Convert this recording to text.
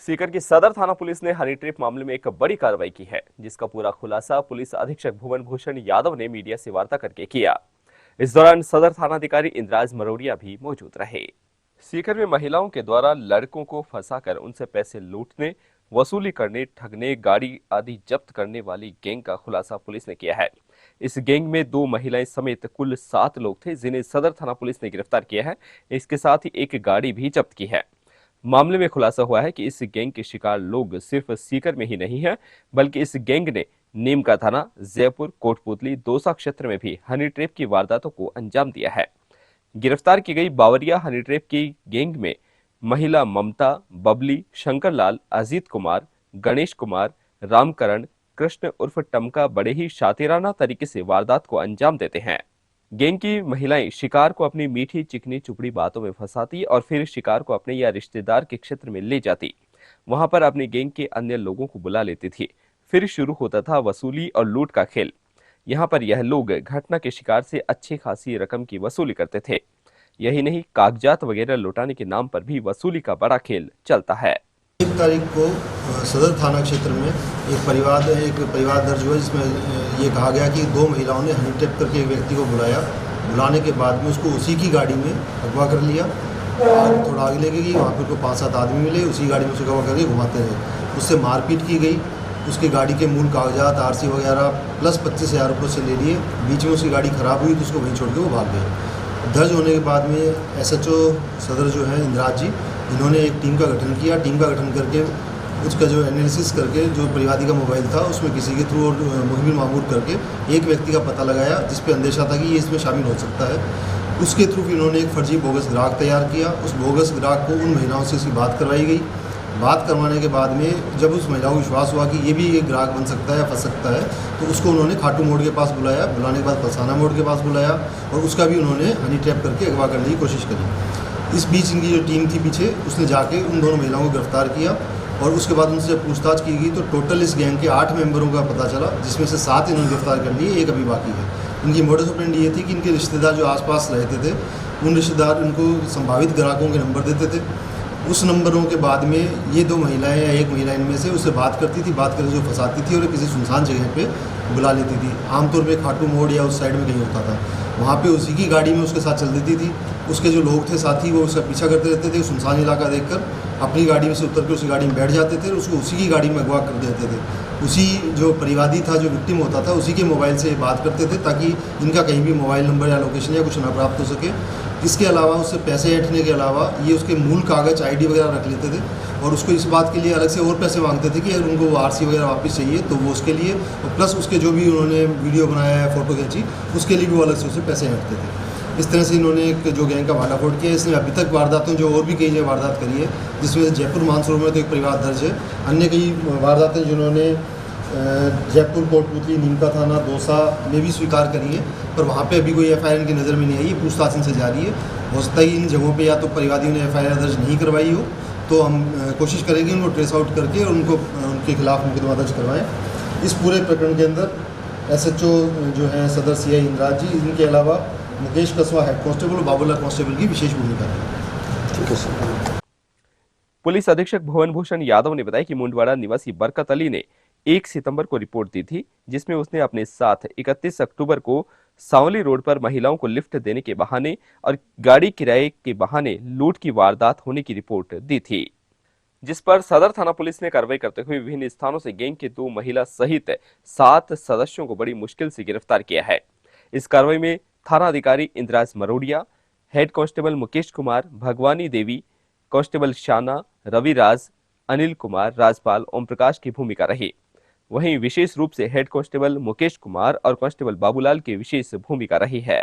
सीकर की सदर थाना पुलिस ने हनी ट्रैप मामले में एक बड़ी कार्रवाई की है, जिसका पूरा खुलासा पुलिस अधीक्षक भुवन भूषण यादव ने मीडिया से वार्ता करके किया। इस दौरान सदर थानाधिकारी इंद्राज मरोड़िया भी मौजूद रहे। सीकर में महिलाओं के द्वारा लड़कों को फंसाकर उनसे पैसे लूटने, वसूली करने, ठगने, गाड़ी आदि जब्त करने वाली गैंग का खुलासा पुलिस ने किया है। इस गैंग में 2 महिलाएं समेत कुल 7 लोग थे, जिन्हें सदर थाना पुलिस ने गिरफ्तार किया है। इसके साथ ही एक गाड़ी भी जब्त की है। मामले में खुलासा हुआ है कि इस गैंग के शिकार लोग सिर्फ सीकर में ही नहीं है, बल्कि इस गैंग ने नीमका थाना, जयपुर, कोटपुतली, दौसा क्षेत्र में भी हनी ट्रैप की वारदातों को अंजाम दिया है। गिरफ्तार की गई बावरिया हनी ट्रैप की गैंग में महिला ममता, बबली, शंकरलाल, अजीत कुमार, गणेश कुमार, रामकरण, कृष्ण उर्फ टमका बड़े ही शातिराना तरीके से वारदात को अंजाम देते हैं। गैंग की महिलाएं शिकार को अपनी मीठी चिकनी चुपड़ी बातों में फंसाती और फिर शिकार को अपने या रिश्तेदार के क्षेत्र में ले जाती। वहां पर अपनी गैंग के अन्य लोगों को बुला लेती थी। फिर शुरू होता था वसूली और लूट का खेल। यहाँ पर यह लोग घटना के शिकार से अच्छी खासी रकम की वसूली करते थे। यही नहीं, कागजात वगैरह लौटाने के नाम पर भी वसूली का बड़ा खेल चलता है। 1 तारीख को सदर थाना क्षेत्र में एक परिवार दर्ज हुआ, जिसमें ये कहा गया कि 2 महिलाओं ने हनी ट्रैप करके एक व्यक्ति को बुलाया। बुलाने के बाद में उसको उसी की गाड़ी में अगवा कर लिया। थोड़ा आगे लेके गई, वहाँ पर उनको 5-7 आदमी मिले, उसी गाड़ी में उसे अगवा करके घुमाते रहे। उससे मारपीट की गई। उसकी गाड़ी के मूल कागजात, आरसी वगैरह प्लस 25,000 रुपये से ले लिए। बीच में उसकी गाड़ी खराब हुई तो उसको वहीं छोड़ के वो भाग गए। दर्ज होने के बाद में एसएचओ सदर जो है इंद्राज जी, इन्होंने एक टीम का गठन किया। टीम का गठन करके उसका जो एनालिसिस करके जो परिवादी का मोबाइल था उसमें किसी के थ्रू मुखबिर मामूर करके एक व्यक्ति का पता लगाया, जिस पे अंदेशा था कि ये इसमें शामिल हो सकता है। उसके थ्रू इन्होंने एक फर्जी बोगस ग्राहक तैयार किया। उस बोगस ग्राहक को उन महिलाओं से उसकी बात करवाई गई। बात करवाने के बाद में जब उस महिला को विश्वास हुआ कि ये भी एक ग्राहक बन सकता है या फंस सकता है, तो उसको उन्होंने खाटू मोड़ के पास बुलाया। बुलाने के बाद फसाना मोड़ के पास बुलाया और उसका भी उन्होंने हनी ट्रैप करके अगवा करने की कोशिश करी। इस बीच इनकी जो टीम थी पीछे, उसने जाके उन दोनों महिलाओं को गिरफ्तार किया और उसके बाद उनसे जब पूछताछ की गई तो टोटल इस गैंग के 8 मेंबरों का पता चला, जिसमें से 7 इन्होंने गिरफ्तार कर लिए, एक अभी बाकी है। इनकी मोडस ऑपरेंडी ये थी कि इनके रिश्तेदार जो आसपास रहते थे, उन रिश्तेदार इनको संभावित ग्राहकों के नंबर देते थे। उस नंबरों के बाद में ये 2 महिलाएं या एक महिला इनमें से उससे बात करती थी, बात करके जो फंसाती थी और किसी सुनसान जगह पे बुला लेती थी। आमतौर पे खाटू मोड़ या उस साइड में कहीं होता था, वहाँ पे उसी की गाड़ी में उसके साथ चल देती थी। उसके जो लोग थे साथी, वो उसका पीछा करते रहते थे। सुनसान इलाका देखकर अपनी गाड़ी में से उतर के उसकी गाड़ी में बैठ जाते थे और उसको उसी की गाड़ी में अगवा कर देते थे। उसी जो परिवादी था, जो विक्टिम होता था, उसी के मोबाइल से बात करते थे ताकि इनका कहीं भी मोबाइल नंबर या लोकेशन या कुछ ना प्राप्त हो सके। इसके अलावा उससे पैसे ऐंठने के अलावा ये उसके मूल कागज आईडी वगैरह रख लेते थे और उसको इस बात के लिए अलग से और पैसे मांगते थे कि अगर उनको आरसी वगैरह वापस चाहिए तो वो उसके लिए, और प्लस उसके जो भी उन्होंने वीडियो बनाया है, फ़ोटो खींची, उसके लिए भी वो अलग से उसे पैसे ऐंठते थे। इस तरह से इन्होंने एक जो गैंग का भांडाफोड़ किया। इसने अभी तक वारदातों जो और भी कई जगह वारदात करी है, जिसमें से जयपुर मानसरोवर में तो एक परिवार दर्ज है। अन्य कई वारदातें जिन्होंने जयपुर, कोटपुतली, नीमका थाना, दौसा में भी स्वीकार करी है, पर वहाँ पे अभी कोई एफआईआर इनकी नज़र में नहीं आई है। पूछताछ इनसे जारी है। हो सकता है इन जगहों पे या तो परिवादियों ने एफआईआर दर्ज नहीं करवाई हो, तो हम कोशिश करेंगे उनको ट्रेस आउट करके और उनको उनके खिलाफ मुकदमा दर्ज करवाएं। इस पूरे प्रकरण के अंदर एसएचओ जो हैं सदर सीआई इंद्राज जी, इनके अलावा मुकेश कसवा हेड कांस्टेबल और बाबूलाल कांस्टेबल की विशेष भूमिका है। ठीक है सर। पुलिस अधीक्षक भुवन भूषण यादव ने बताया कि मुंडवाड़ा निवासी बरकत अली ने 1 सितंबर को रिपोर्ट दी थी, जिसमें उसने अपने साथ 31 अक्टूबर को सांवली रोड पर महिलाओं को लिफ्ट देने के बहाने और गाड़ी किराए के बहाने लूट की वारदात होने की रिपोर्ट दी थी, जिस पर सदर थाना पुलिस ने कार्रवाई करते हुए विभिन्न स्थानों से गैंग के 2 महिला सहित 7 सदस्यों को बड़ी मुश्किल से गिरफ्तार किया है। इस कार्रवाई में थाना अधिकारी इंद्राज मरोड़िया, हेड कांस्टेबल मुकेश कुमार, भगवानी देवी, कांस्टेबल शाना, रविराज, अनिल कुमार, राजपाल, ओम प्रकाश की भूमिका रही। वहीं विशेष रूप से हेड कांस्टेबल मुकेश कुमार और कांस्टेबल बाबूलाल की विशेष भूमिका रही है।